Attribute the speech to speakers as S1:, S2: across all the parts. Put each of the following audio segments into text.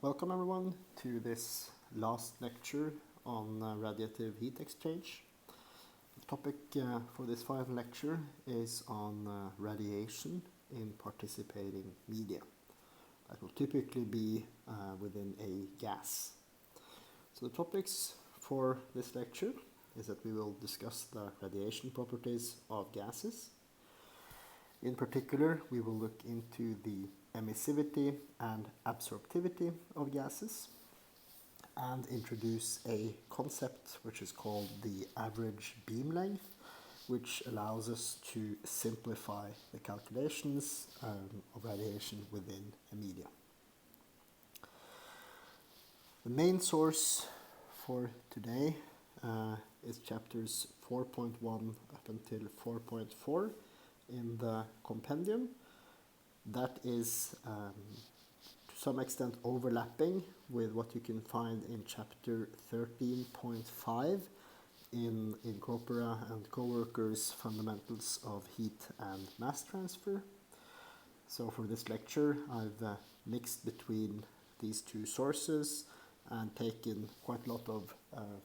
S1: Welcome everyone to this last lecture on radiative heat exchange. The topic for this final lecture is on radiation in participating media. That will typically be within a gas. So the topics for this lecture is that we will discuss the radiation properties of gases. In particular, we will look into the emissivity and absorptivity of gases and introduce a concept which is called the average beam length, which allows us to simplify the calculations of radiation within a media. The main source for today is chapters 4.1 up until 4.4 in the compendium. That is to some extent overlapping with what you can find in chapter 13.5 in Corpora and Coworkers Fundamentals of Heat and Mass Transfer. So for this lecture I've mixed between these two sources and taken quite a lot of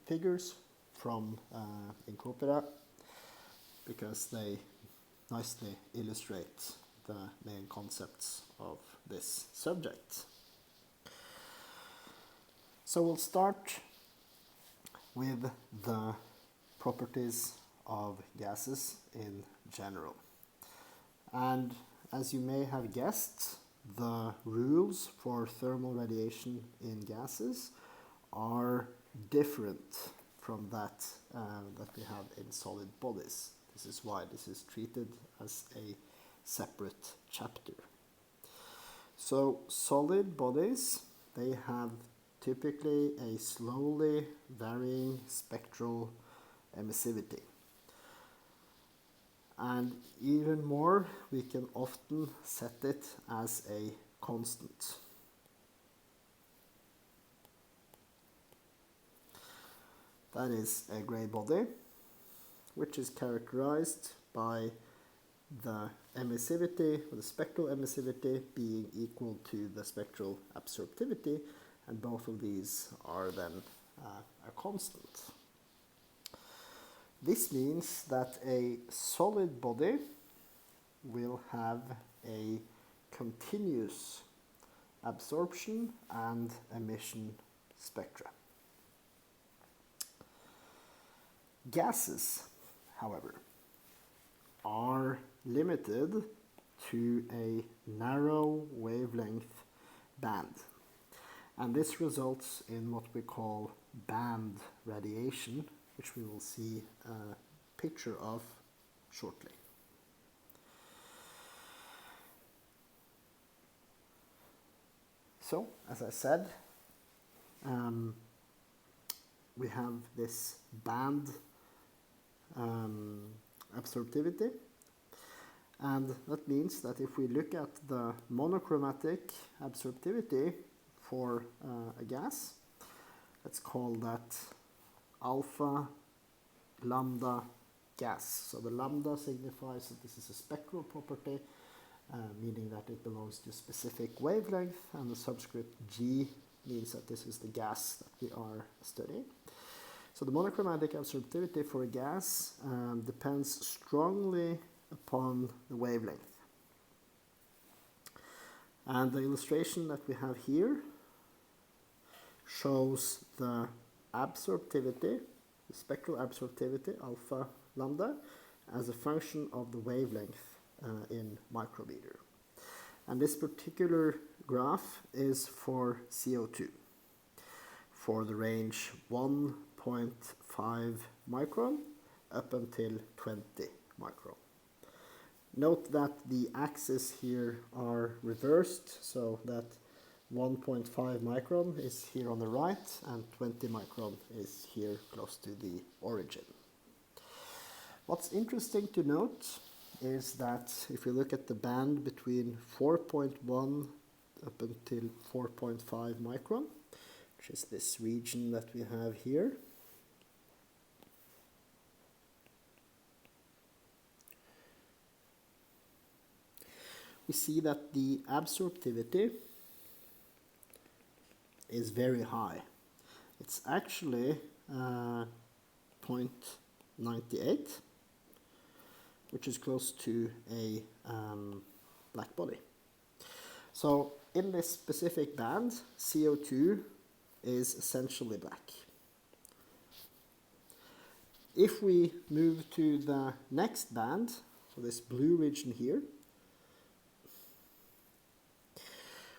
S1: figures from Corpora because they nicely illustrate the main concepts of this subject. So we'll start with the properties of gases in general. And as you may have guessed, the rules for thermal radiation in gases are different from that we have in solid bodies. This is why this is treated as a separate chapter. So solid bodies, they have typically a slowly varying spectral emissivity. And even more, we can often set it as a constant. That is a gray body, which is characterized by the emissivity, or the spectral emissivity, being equal to the spectral absorptivity, and both of these are then a constant. This means that a solid body will have a continuous absorption and emission spectra. Gases, however, are limited to a narrow wavelength band. And this results in what we call band radiation, which we will see a picture of shortly. So, as I said, we have this band absorptivity, and that means that if we look at the monochromatic absorptivity for a gas, let's call that alpha lambda gas. So the lambda signifies that this is a spectral property, meaning that it belongs to a specific wavelength, and the subscript G means that this is the gas that we are studying. So the monochromatic absorptivity for a gas depends strongly upon the wavelength. And the illustration that we have here shows the absorptivity, the spectral absorptivity, alpha lambda, as a function of the wavelength in micrometer. And this particular graph is for CO2, for the range 1.5 micron up until 20 micron. Note that the axes here are reversed, so that 1.5 micron is here on the right and 20 micron is here close to the origin. What's interesting to note is that if you look at the band between 4.1 up until 4.5 micron, which is this region that we have here, we see that the absorptivity is very high. It's actually 0.98, which is close to a black body. So in this specific band, CO2 is essentially black. If we move to the next band, so this blue region here,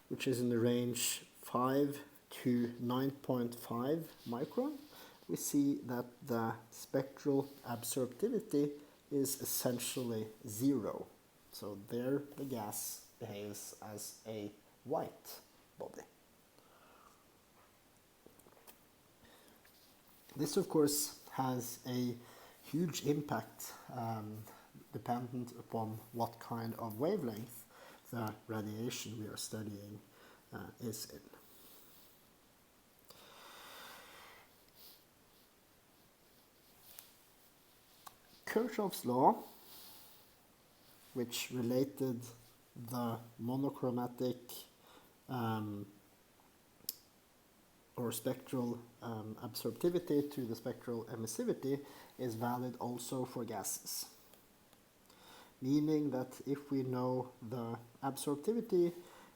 S1: which is in the range 5 to 9.5 micron, we see that the spectral absorptivity is essentially 0. So there the gas behaves as a white body. This, of course, has a huge impact dependent upon what kind of wavelength the radiation we are studying is in. Kirchhoff's law, which related the monochromatic or spectral absorptivity to the spectral emissivity, is valid also for gases. Meaning that if we know the absorptivity,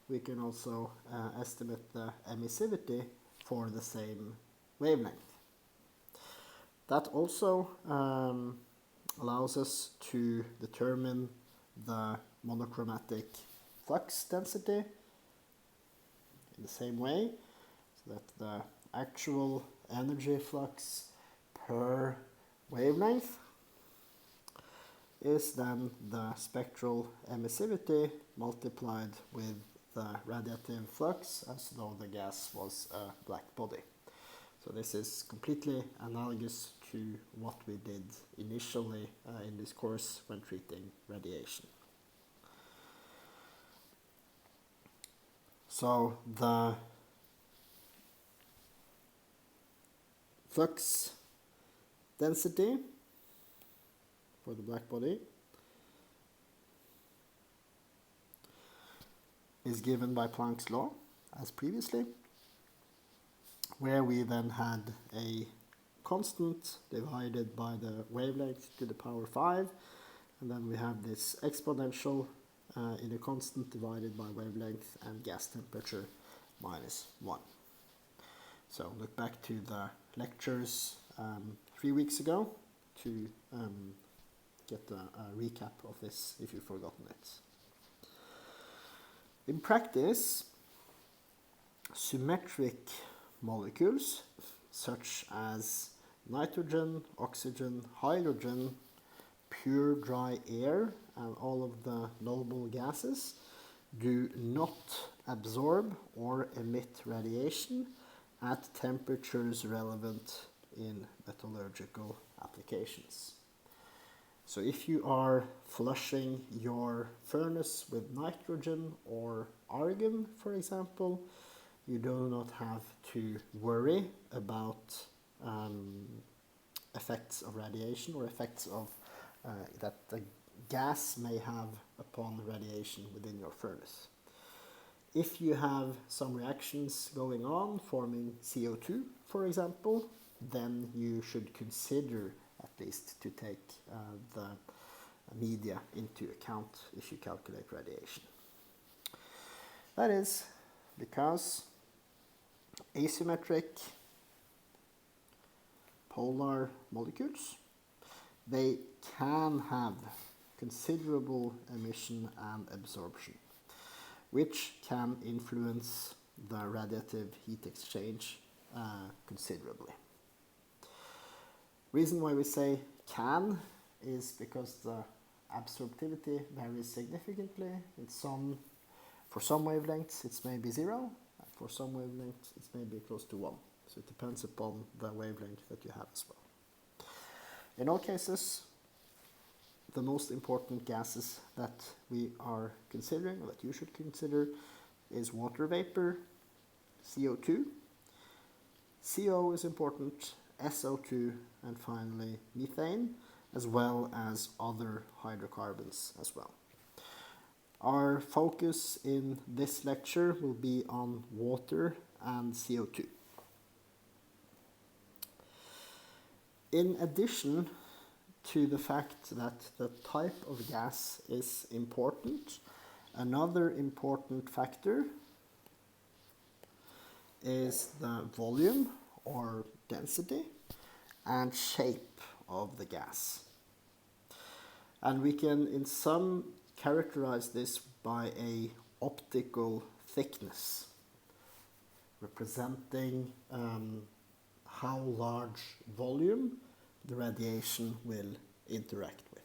S1: we can also estimate the emissivity for the same wavelength. That also allows us to determine the monochromatic flux density in the same way, so that the actual energy flux per wavelength is then the spectral emissivity multiplied with the radiative flux as though the gas was a black body. So this is completely analogous to what we did initially in this course when treating radiation. So the flux density for the black body is given by Planck's law as previously, where we then had a constant divided by the wavelength to the power 5, and then we have this exponential in a constant divided by wavelength and gas temperature minus 1. So look back to the lectures 3 weeks ago to get a recap of this if you've forgotten it. In practice, symmetric molecules such as nitrogen, oxygen, hydrogen, pure dry air, and all of the noble gases do not absorb or emit radiation at temperatures relevant in metallurgical applications. So if you are flushing your furnace with nitrogen or argon, for example, you do not have to worry about effects of radiation or effects of that the gas may have upon radiation within your furnace. If you have some reactions going on forming CO2, for example, then you should consider at least to take the media into account if you calculate radiation. That is because asymmetric polar molecules, they can have considerable emission and absorption, which can influence the radiative heat exchange considerably. Reason why we say can is because the absorptivity varies significantly. For some wavelengths it's maybe 0, for some wavelengths it's maybe close to 1. So it depends upon the wavelength that you have as well. In all cases, the most important gases that we are considering, or that you should consider, is water vapor, CO2, CO is important, SO2, and finally methane, as well as other hydrocarbons as well. Our focus in this lecture will be on water and CO2. In addition to the fact that the type of gas is important, another important factor is the volume or density and shape of the gas. And we can in some characterize this by a optical thickness, representing how large volume the radiation will interact with.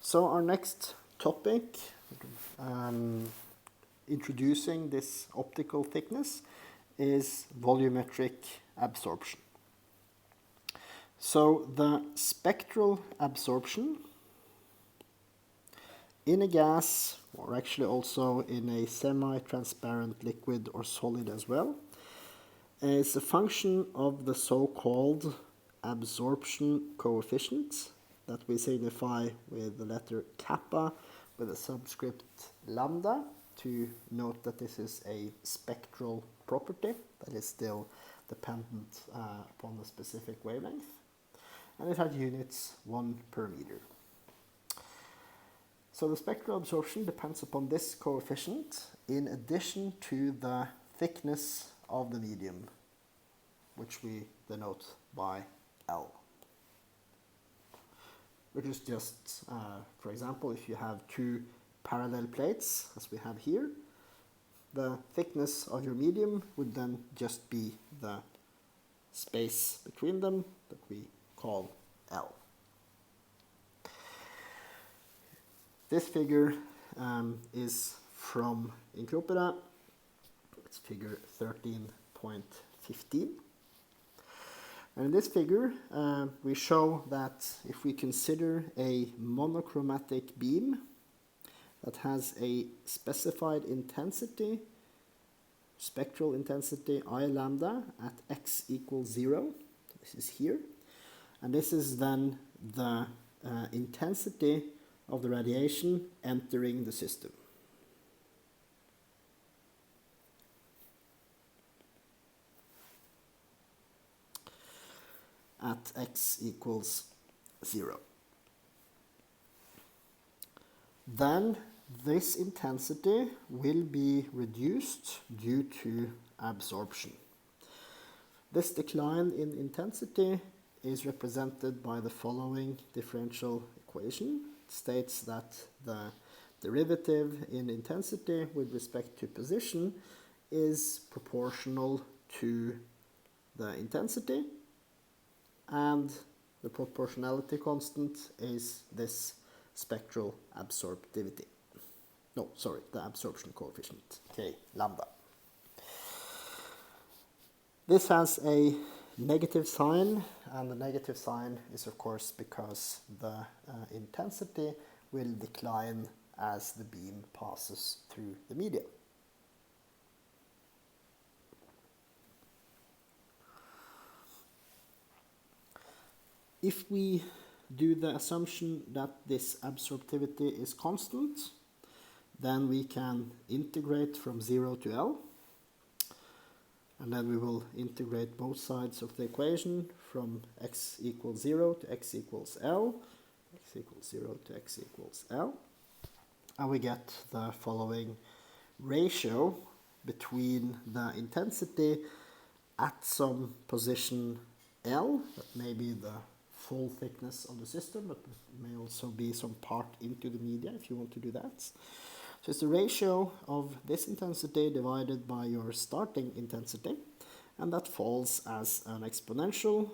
S1: So our next topic, introducing this optical thickness, is volumetric absorption. So the spectral absorption in a gas, or actually also in a semi-transparent liquid or solid as well, is a function of the so-called absorption coefficient that we signify with the letter kappa with a subscript lambda to note that this is a spectral property that is still dependent upon the specific wavelength. And it has units 1 per meter. So the spectral absorption depends upon this coefficient in addition to the thickness of the medium, which we denote by L. Which is just, for example, if you have two parallel plates, as we have here, the thickness of your medium would then just be the space between them that we call L. This figure is from Incropera. It's figure 13.15. And in this figure, we show that if we consider a monochromatic beam that has a specified intensity, spectral intensity I lambda at x equals 0, this is here, and this is then the intensity of the radiation entering the system. At x equals 0. Then this intensity will be reduced due to absorption. This decline in intensity is represented by the following differential equation. It states that the derivative in intensity with respect to position is proportional to the intensity, and the proportionality constant is this spectral absorptivity. No, sorry, the absorption coefficient, K lambda. This has a negative sign, and the negative sign is of course because the intensity will decline as the beam passes through the medium. If we do the assumption that this absorptivity is constant, then we can integrate from 0 to L. And then we will integrate both sides of the equation from x equals 0 to x equals L, x equals 0 to x equals L. And we get the following ratio between the intensity at some position L, that may be the full thickness of the system, but may also be some part into the media if you want to do that. So it's the ratio of this intensity divided by your starting intensity, and that falls as an exponential,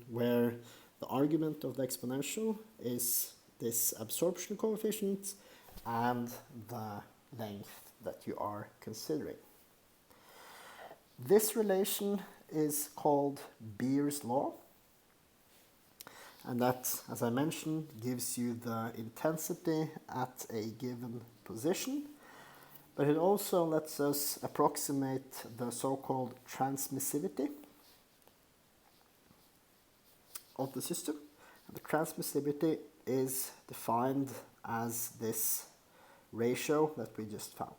S1: where the argument of the exponential is this absorption coefficient and the length that you are considering. This relation is called Beer's law, and that, as I mentioned, gives you the intensity at a given position, but it also lets us approximate the so-called transmissivity of the system. And the transmissivity is defined as this ratio that we just found.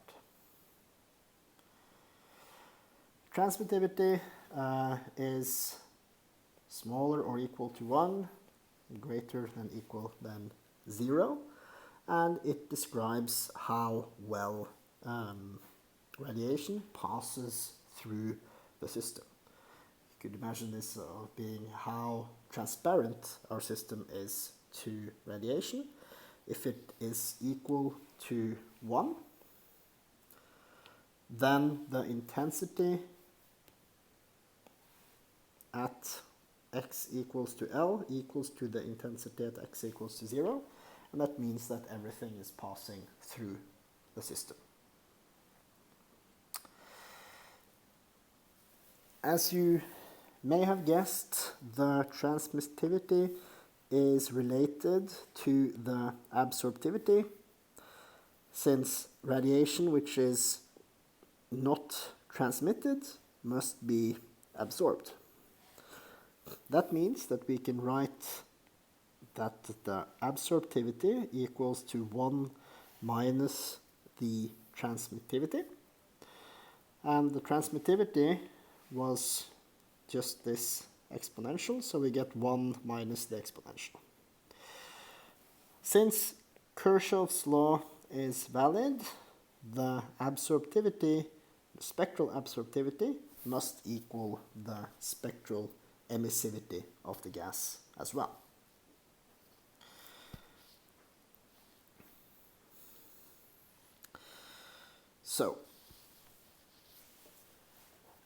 S1: Transmittivity is smaller or equal to 1, greater than equal than 0, and it describes how well radiation passes through the system. You could imagine this being how transparent our system is to radiation. If it is equal to 1, then the intensity at x equals to L equals to the intensity at x equals to 0, and that means that everything is passing through the system. As you may have guessed, the transmittivity is related to the absorptivity, since radiation which is not transmitted must be absorbed. That means that we can write that the absorptivity equals to 1 minus the transmittivity, and the transmittivity was just this exponential, so we get 1 minus the exponential. Since Kirchhoff's law is valid, the absorptivity, the spectral absorptivity, must equal the spectral emissivity of the gas as well. So,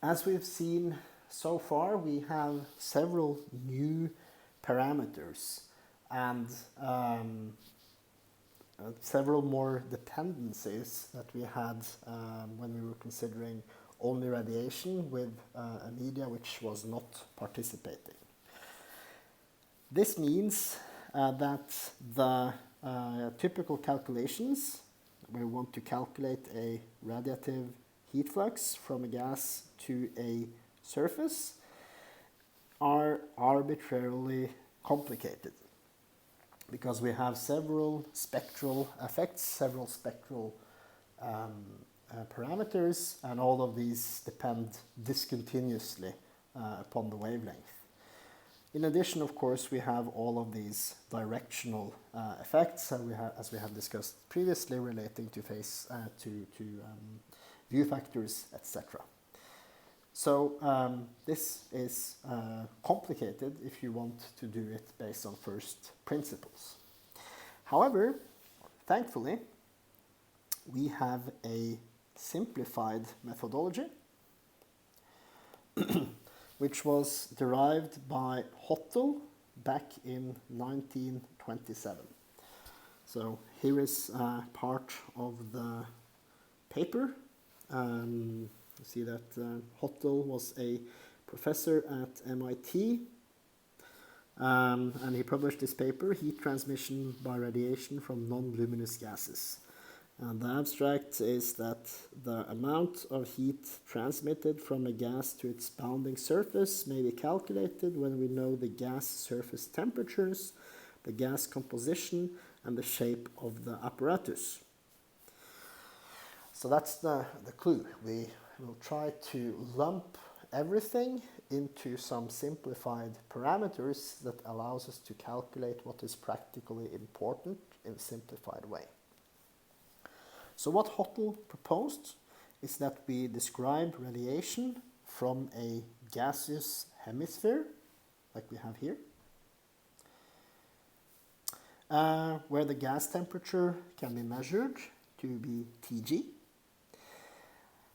S1: as we've seen so far, we have several new parameters and several more dependencies that we had when we were considering only radiation with a media which was not participating. This means that the typical calculations, we want to calculate a radiative heat flux from a gas to a surface, are arbitrarily complicated because we have several spectral effects, several spectral parameters, and all of these depend discontinuously upon the wavelength. In addition, of course, we have all of these directional effects, as we have discussed previously, relating to phase, to view factors, etc. So this is complicated if you want to do it based on first principles. However, thankfully, we have a simplified methodology which was derived by Hottel back in 1927. So here is part of the paper. You see that Hottel was a professor at MIT, and he published this paper, Heat Transmission by Radiation from Non-Luminous Gases. And the abstract is that the amount of heat transmitted from a gas to its bounding surface may be calculated when we know the gas surface temperatures, the gas composition, and the shape of the apparatus. So that's the clue. We will try to lump everything into some simplified parameters that allows us to calculate what is practically important in a simplified way. So what Hottel proposed is that we describe radiation from a gaseous hemisphere, like we have here, where the gas temperature can be measured to be Tg.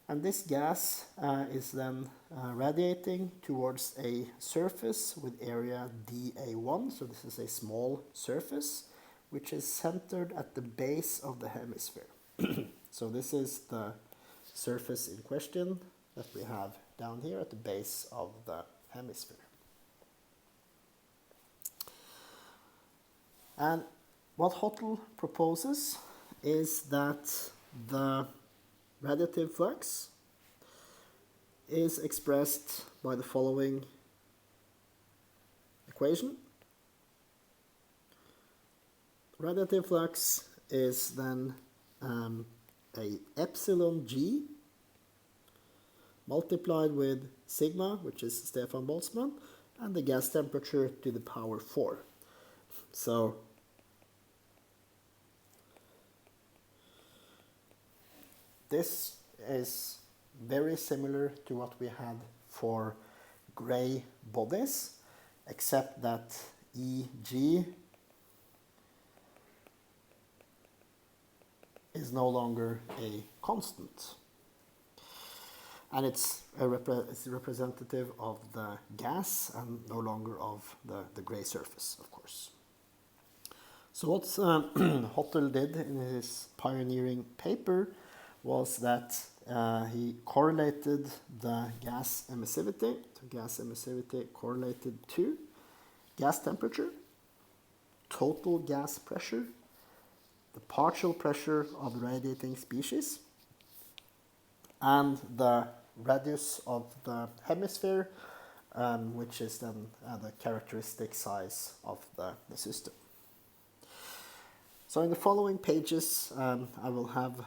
S1: And this gas is then radiating towards a surface with area dA1, so this is a small surface, which is centered at the base of the hemisphere. So this is the surface in question that we have down here at the base of the hemisphere. And what Hottel proposes is that the radiative flux is expressed by the following equation. Radiative flux is then a epsilon g multiplied with sigma, which is Stefan Boltzmann, and the gas temperature to the power 4. So this is very similar to what we had for gray bodies, except that Eg is no longer a constant. And it's representative of the gas and no longer of the gray surface, of course. So what Hottel did in his pioneering paper was that he correlated the gas emissivity. So gas emissivity correlated to gas temperature, total gas pressure, the partial pressure of the radiating species, and the radius of the hemisphere, which is then the characteristic size of the system. So in the following pages, I will have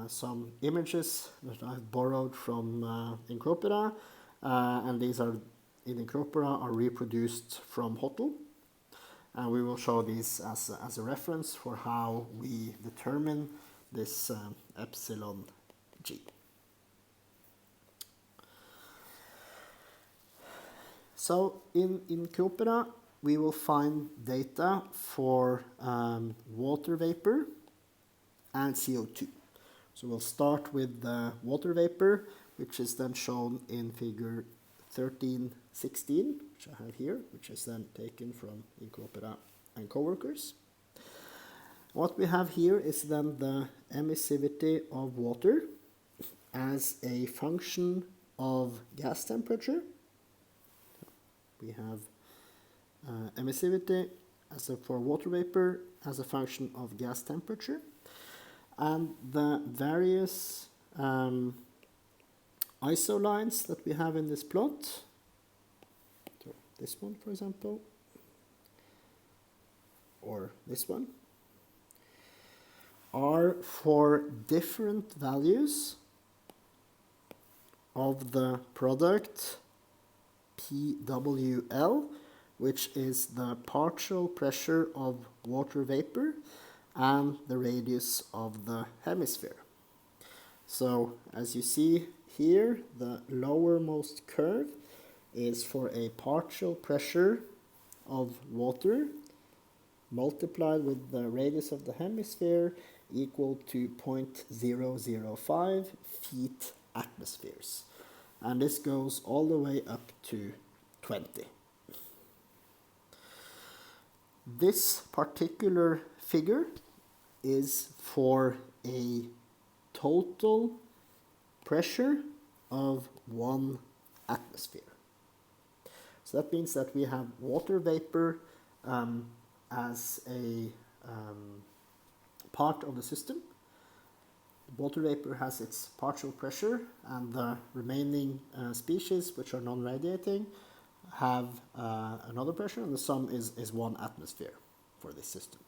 S1: some images that I've borrowed from Encropera, and these are in Encropera are reproduced from Hottel. And we will show these as a reference for how we determine this epsilon g. So in Encropera, we will find data for water vapor and CO2. So we'll start with the water vapor, which is then shown in figure 1316, which I have here, which is then taken from Encropera and coworkers. What we have here is then the emissivity of water as a function of gas temperature. We have emissivity for water vapor as a function of gas temperature, and the various isolines that we have in this plot, so this one for example, or this one, are for different values of the product PWL, which is the partial pressure of water vapor and the radius of the hemisphere. So as you see here, the lowermost curve is for a partial pressure of water multiplied with the radius of the hemisphere equal to 0.005 feet atmospheres. And this goes all the way up to 20. This particular figure is for a total pressure of 1 atmosphere. So that means that we have water vapor as a part of the system. Water vapor has its partial pressure, and the remaining species, which are non-radiating, have another pressure, and the sum is 1 atmosphere for this system.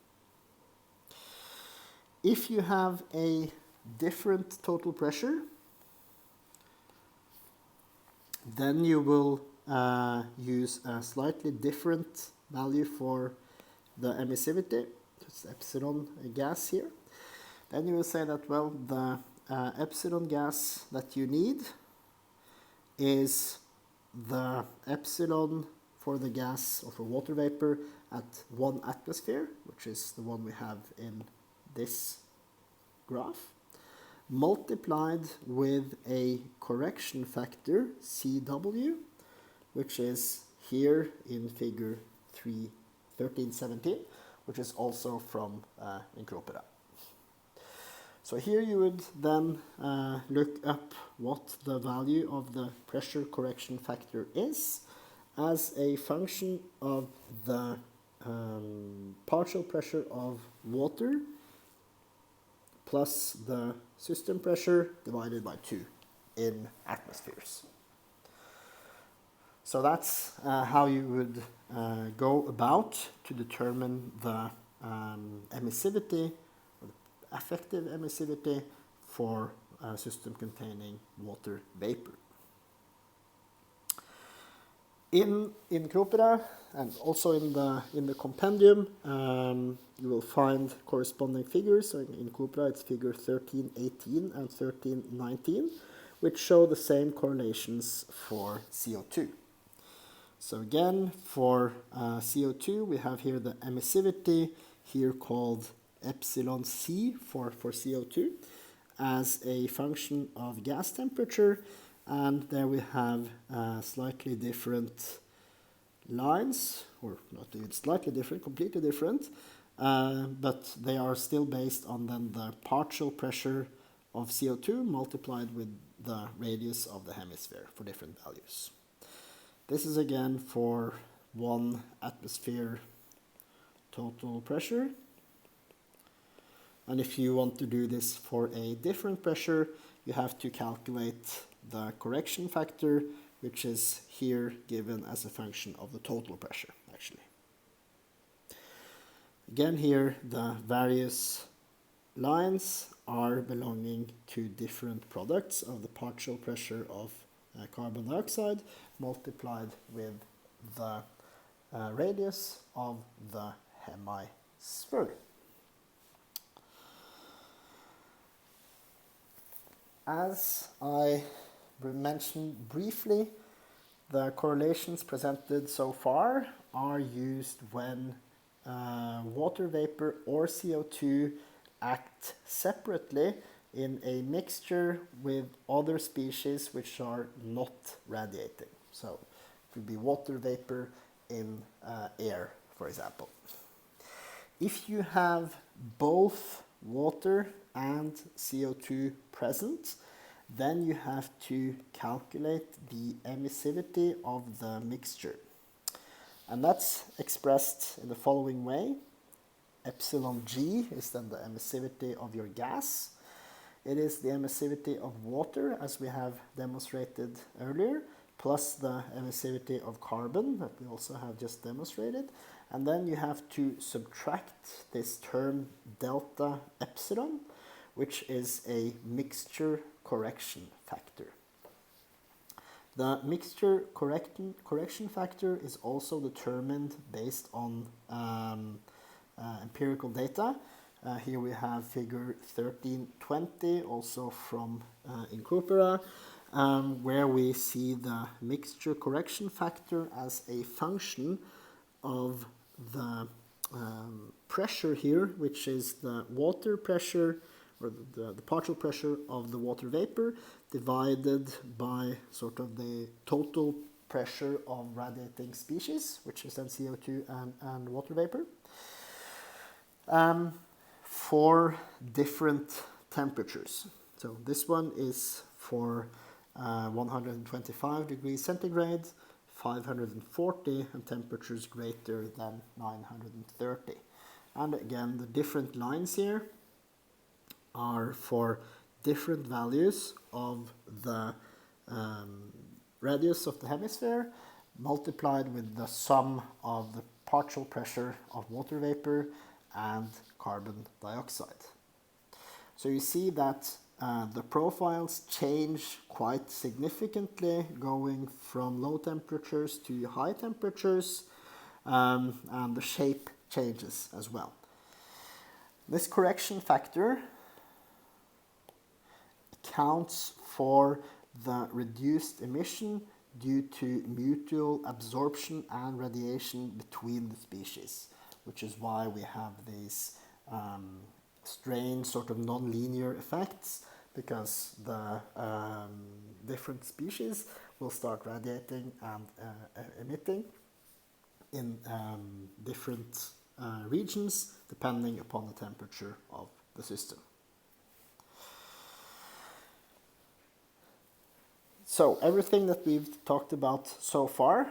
S1: If you have a different total pressure, then you will use a slightly different value for the emissivity. It's epsilon gas here. Then you will say that, well, the epsilon gas that you need is the epsilon for the gas or for water vapor at 1 atmosphere, which is the one we have in this graph, multiplied with a correction factor, CW, which is here in figure 1317, which is also from Encropera. So here you would then look up what the value of the pressure correction factor is as a function of the partial pressure of water plus the system pressure divided by 2 in atmospheres. So that's how you would go about to determine the emissivity effective emissivity for a system containing water vapor. In Cropera and also in the compendium, you will find corresponding figures. So in Cropera it's figure 1318 and 1319, which show the same correlations for CO2. So again, for CO2, we have here the emissivity, here called epsilon c for CO2, as a function of gas temperature. And there we have slightly different lines, or not even slightly different, completely different, but they are still based on then the partial pressure of CO2 multiplied with the radius of the hemisphere for different values. This is again for 1 atmosphere total pressure. And if you want to do this for a different pressure, you have to calculate the correction factor, which is here given as a function of the total pressure, actually. Again here, the various lines are belonging to different products of the partial pressure of carbon dioxide multiplied with the radius of the hemisphere. As I mentioned briefly, the correlations presented so far are used when water vapor or CO2 act separately in a mixture with other species which are not radiating. So it would be water vapor in air, for example. If you have both water and CO2 present, then you have to calculate the emissivity of the mixture. And that's expressed in the following way. Epsilon g is then the emissivity of your gas. It is the emissivity of water, as we have demonstrated earlier, plus the emissivity of carbon that we also have just demonstrated. And then you have to subtract this term delta epsilon, which is a mixture correction factor. The mixture correction factor is also determined based on empirical data. Here we have figure 1320, also from Cropera, where we see the mixture correction factor as a function of the pressure here, which is the water pressure, or the partial pressure of the water vapor, divided by sort of the total pressure of radiating species, which is then CO2 and water vapor, for different temperatures. So this one is for 125 degrees centigrade, 540, and temperatures greater than 930. And again, the different lines here are for different values of the radius of the hemisphere multiplied with the sum of the partial pressure of water vapor and carbon dioxide. So you see that the profiles change quite significantly going from low temperatures to high temperatures, and the shape changes as well. This correction factor accounts for the reduced emission due to mutual absorption and radiation between the species, which is why we have these strange sort of non-linear effects, because the different species will start radiating and emitting in different regions depending upon the temperature of the system. So everything that we've talked about so far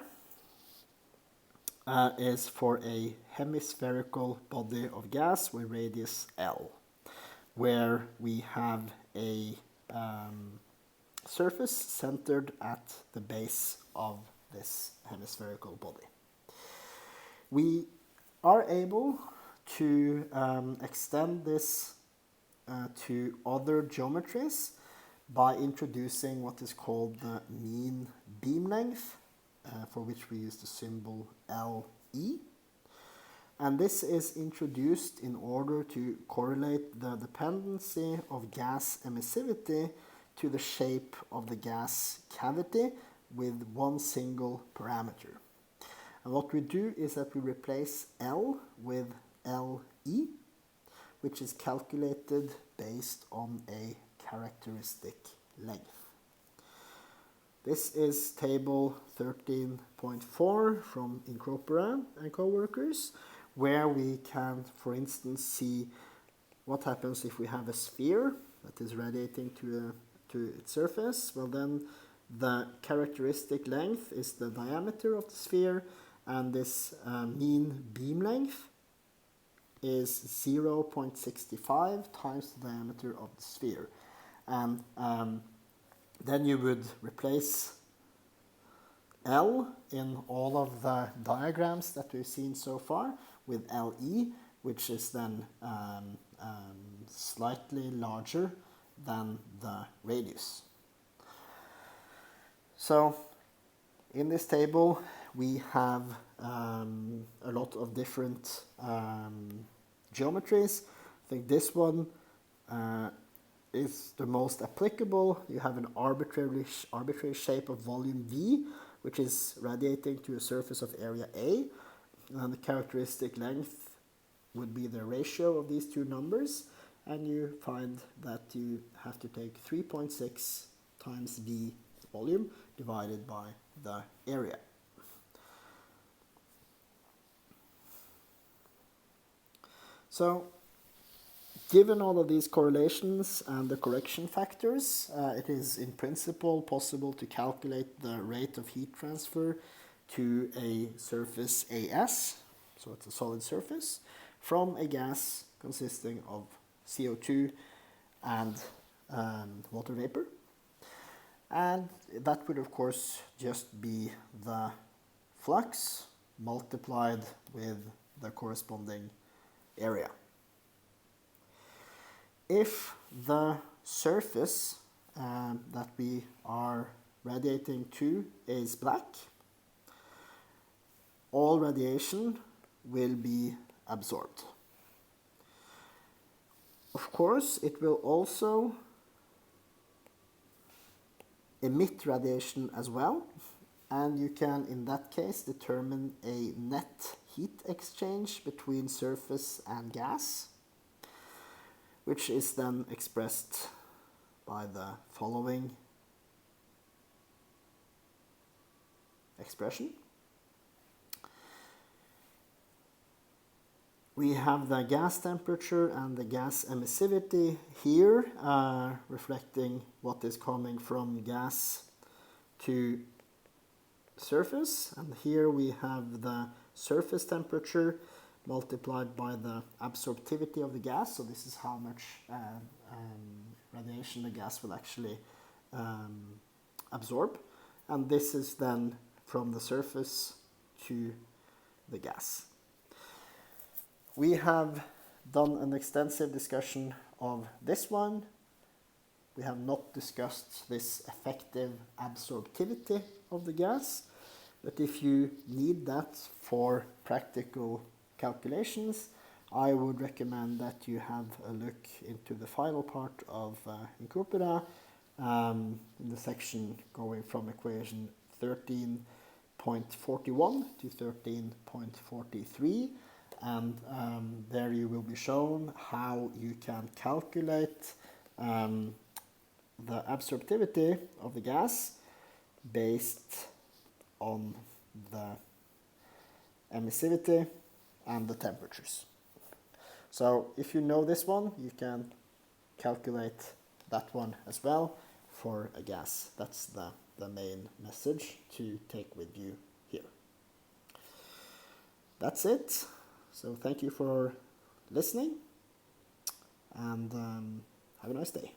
S1: is for a hemispherical body of gas with radius L, where we have a surface centered at the base of this hemispherical body. We are able to extend this to other geometries by introducing what is called the mean beam length, for which we use the symbol LE. And this is introduced in order to correlate the dependency of gas emissivity to the shape of the gas cavity with one single parameter. And what we do is that we replace L with LE, which is calculated based on a characteristic length. This is table 13.4 from Incorpora and co-workers, where we can, for instance, see what happens if we have a sphere that is radiating to its surface. Well, then the characteristic length is the diameter of the sphere, and this mean beam length is 0.65 times the diameter of the sphere. And then you would replace L in all of the diagrams that we've seen so far with LE, which is then slightly larger than the radius. So in this table we have a lot of different geometries. I think this one is the most applicable. You have an arbitrary shape of volume V, which is radiating to a surface of area A, and the characteristic length would be the ratio of these two numbers, and you find that you have to take 3.6 times V volume divided by the area. So, given all of these correlations and the correction factors, it is in principle possible to calculate the rate of heat transfer to a surface AS, so it's a solid surface, from a gas consisting of CO2 and water vapor. And that would of course just be the flux multiplied with the corresponding area. If the surface that we are radiating to is black, all radiation will be absorbed. Of course, it will also emit radiation as well, and you can in that case determine a net heat exchange between surface and gas, which is then expressed by the following expression. We have the gas temperature and the gas emissivity here, reflecting what is coming from gas to surface. And here we have the surface temperature multiplied by the absorptivity of the gas. So this is how much radiation the gas will actually absorb. And this is then from the surface to the gas. We have done an extensive discussion of this one. We have not discussed this effective absorptivity of the gas, but if you need that for practical calculations, I would recommend that you have a look into the final part of Incorpora, in the section going from equation 13.41 to 13.43. And there you will be shown how you can calculate the absorptivity of the gas based on the emissivity and the temperatures. So if you know this one, you can calculate that one as well for a gas. That's the main message to take with you here. That's it. So thank you for listening, and have a nice day.